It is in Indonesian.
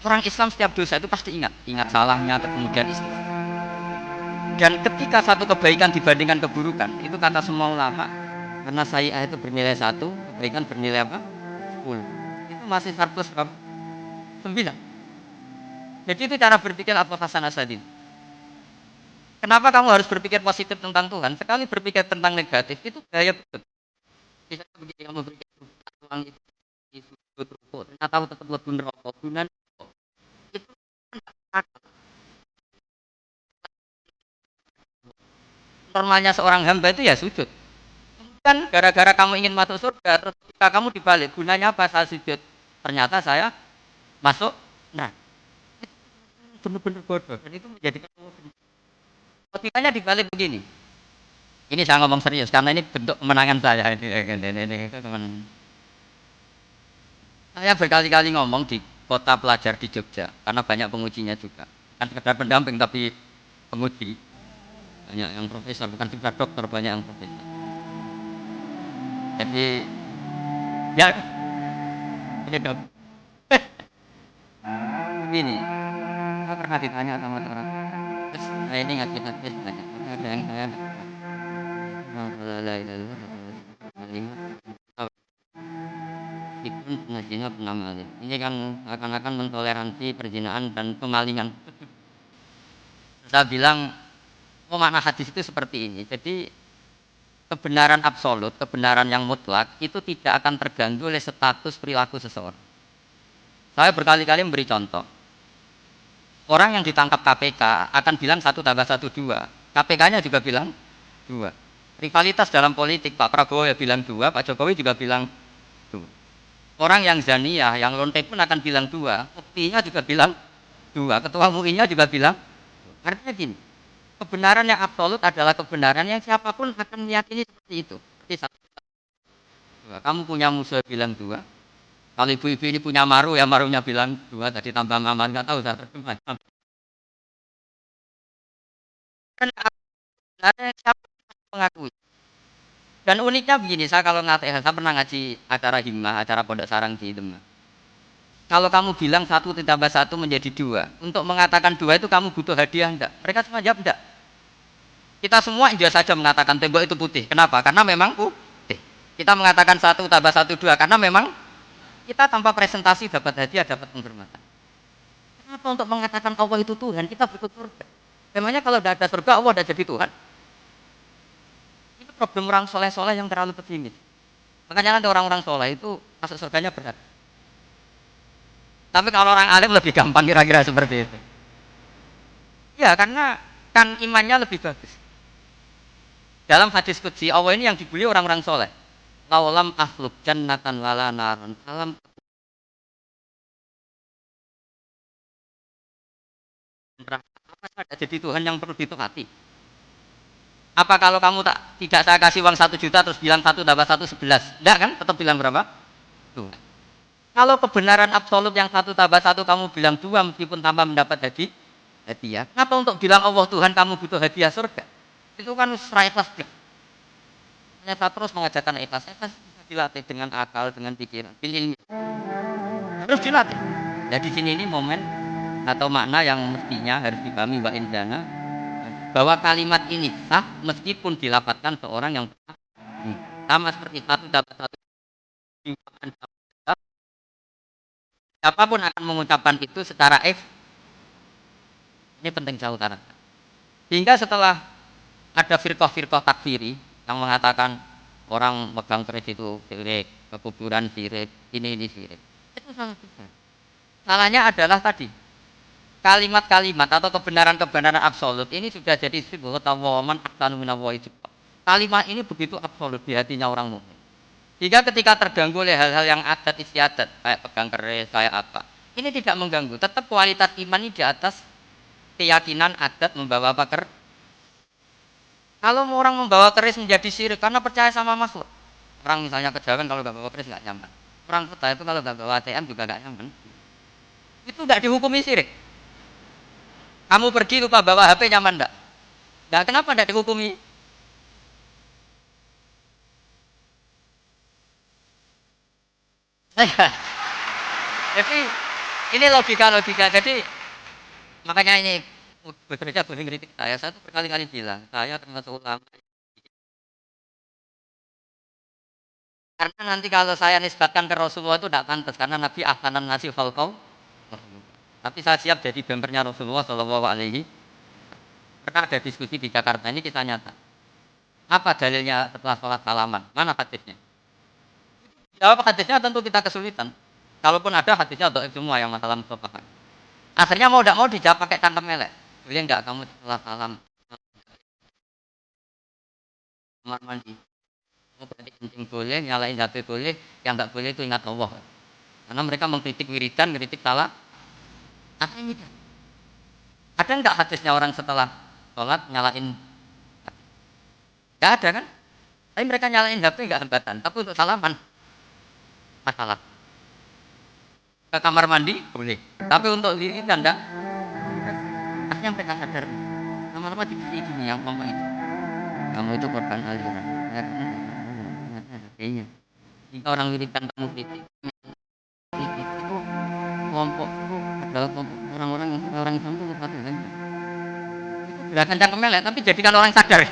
Orang Islam setiap dosa itu pasti ingat salahnya, kemudian istighfar. Dan ketika satu kebaikan dibandingkan keburukan, itu kata semua ulama, karena saya itu bernilai 1, kebaikan bernilai apa? 10. Itu masih surplus berapa? 9. Jadi itu cara berpikir Abu Hasan Asy'adili. Kenapa kamu harus berpikir positif tentang Tuhan? Sekali berpikir tentang negatif itu bahaya betul. Misalnya begini, kamu berpikir Tuhan itu sujud rukuk, ternyata tetap lebih neraka, gunan itu normalnya seorang hamba itu ya sujud. Kan gara-gara kamu ingin masuk surga, terus ketika kamu dibalik, gunanya apa saya sujud? Ternyata saya masuk. Nah, benar-benar bodoh dan itu menjadikan logikanya dibalik begini. Ini saya ngomong serius karena ini bentuk kemenangan saya. Saya berkali-kali ngomong di kota pelajar di Jogja karena banyak pengujinya juga. Kan sekedar pendamping tapi penguji. Banyak yang profesor, bukan cuma dokter, banyak yang profesor. Jadi ya ini dok. Begini, saya pernah ditanya sama orang. Terus saya ini ngaji-ngaji banyak. Ada yang saya meskipun pengajiannya pernah malih. Ini kan akan mentoleransi perzinahan dan pemalingan. Saya bilang, oh makna hadis itu seperti ini. Jadi kebenaran absolut, kebenaran yang mutlak itu tidak akan terganggu oleh status perilaku seseorang. Saya berkali-kali memberi contoh. Orang yang ditangkap KPK akan bilang 1+1=2. KPK-nya juga bilang 2. Rivalitas dalam politik, Pak Prabowo ya bilang 2, Pak Jokowi juga bilang 2. Orang yang zaniyah, yang lonte pun akan bilang 2. Muftinya juga bilang 2. Ketua MUI-nya juga bilang 2. Artinya gini, kebenaran yang absolut adalah kebenaran yang siapapun akan meyakini seperti itu. Seperti satu. Kamu punya musuh bilang 2. Kalau ibu-ibu ini punya maru, ya marunya bilang 2. Tadi tambah mama, nggak tahu saya terjemah. Karena siapa mengakui. Dan uniknya begini, saya kalau saya pernah ngaji acara himmah, acara pondok sarang di Demak. Kalau kamu bilang 1+1 menjadi 2, untuk mengatakan 2 itu kamu butuh hadiah enggak? Mereka semua jawab enggak. Kita semua indah saja mengatakan tembok itu putih. Kenapa? Karena memang putih. Kita mengatakan 1+1=2 karena memang kita tanpa presentasi dapat hadiah, dapat penghormatan. Kenapa untuk mengatakan Allah itu Tuhan, kita butuh surga? Memangnya kalau tidak ada surga, Allah tidak jadi Tuhan? Itu problem orang soleh-soleh yang terlalu pesimis. Makanya ada orang-orang soleh itu masuk surganya berat. Tapi kalau orang alim lebih gampang kira-kira seperti itu. Ya karena kan imannya lebih bagus. Dalam hadis qudsi Allah ini yang dibuli orang-orang soleh. Laulam akhluk jannatan wala naron. Alam apa ada jadi Tuhan yang perlu ditaati? Apa kalau kamu tidak saya kasih uang 1 juta terus bilang 1+1=11? Enggak kan? Tetap bilang berapa? Tuh. Kalau kebenaran absolut yang 1+1 kamu bilang 2 meskipun tanpa mendapat hadiah. Kenapa untuk bilang Allah Tuhan kamu butuh hadiah surga? Itu kan serai ikhlas. Saya terus mengajarkan ikhlas. Ikhlas bisa dilatih dengan akal, dengan pikiran. Pilih harus dilatih. Jadi sini ini momen atau makna yang mestinya harus dipahami Mbak Indana, bahwa kalimat ini sah meskipun dilapatkan seorang yang sama seperti 1+1. Siapapun akan mengucapkan itu secara ini penting saya utarakan. Sehingga setelah ada firqah-firqah takfiri yang mengatakan orang megang keris itu sirik, kekuburan sirik, ini sirik. Itu salah besar. Salahnya adalah tadi kalimat-kalimat atau kebenaran-kebenaran absolut ini sudah jadi simbol tawaman ahsanu minallahi. Kalimat ini begitu absolut di hatinya orang mukmin. Jika ketika terganggu oleh hal-hal yang adat istiadat, kayak pegang keris, kayak apa, ini tidak mengganggu. Tetap kualitas iman ini di atas keyakinan adat membawa apa Kalau orang membawa keris menjadi syirik karena percaya sama makhluk. Orang misalnya kejawen kalau nggak bawa keris nggak nyaman. Orang kota itu kalau nggak bawa ATM juga nggak nyaman. Itu nggak dihukumi syirik. Kamu pergi lupa bawa HP nyaman nggak? Nggak, kenapa nggak dihukumi? Jadi Ini logika. Jadi makanya ini bekerja boleh kritik saya tuh berkali-kali bilang saya termasuk ulama. Karena nanti kalau saya nisbatkan ke Rasulullah itu tidak pantas karena Nabi ahsanan nasi falqau. Tapi saya siap jadi bempernya Rasulullah Shallallahu Alaihi. Pernah ada diskusi di Jakarta ini kita nyata. Apa dalilnya setelah sholat salaman? Mana hadisnya? Jawab hadisnya tentu kita kesulitan. Kalaupun ada hadisnya untuk semua yang masalah musafahat. Akhirnya mau tidak mau dijawab pakai cangkem melek. Boleh enggak kamu setelah salam kamar mandi? Oh, berarti kencing boleh, nyalain HP boleh, yang enggak boleh itu ingat Allah. Karena mereka mengkritik wiridan, kritik salah. Apa ini? Ada enggak hadisnya orang setelah sholat nyalain? Enggak ada kan? Tapi mereka nyalain HP enggak hambatan. Tapi untuk salaman masalah. Ke kamar mandi boleh. Tapi untuk wiridan enggak. Akhirnya mereka sadar. Lama-lama dikasih gini yang ngomong itu. Kamu itu korban aliran. Kayaknya. Jika orang wiridan kamu kritik itu kelompok adalah kelompok orang Islam itu satu kan. Gerakan cangkem melek tapi jadikan orang sadar.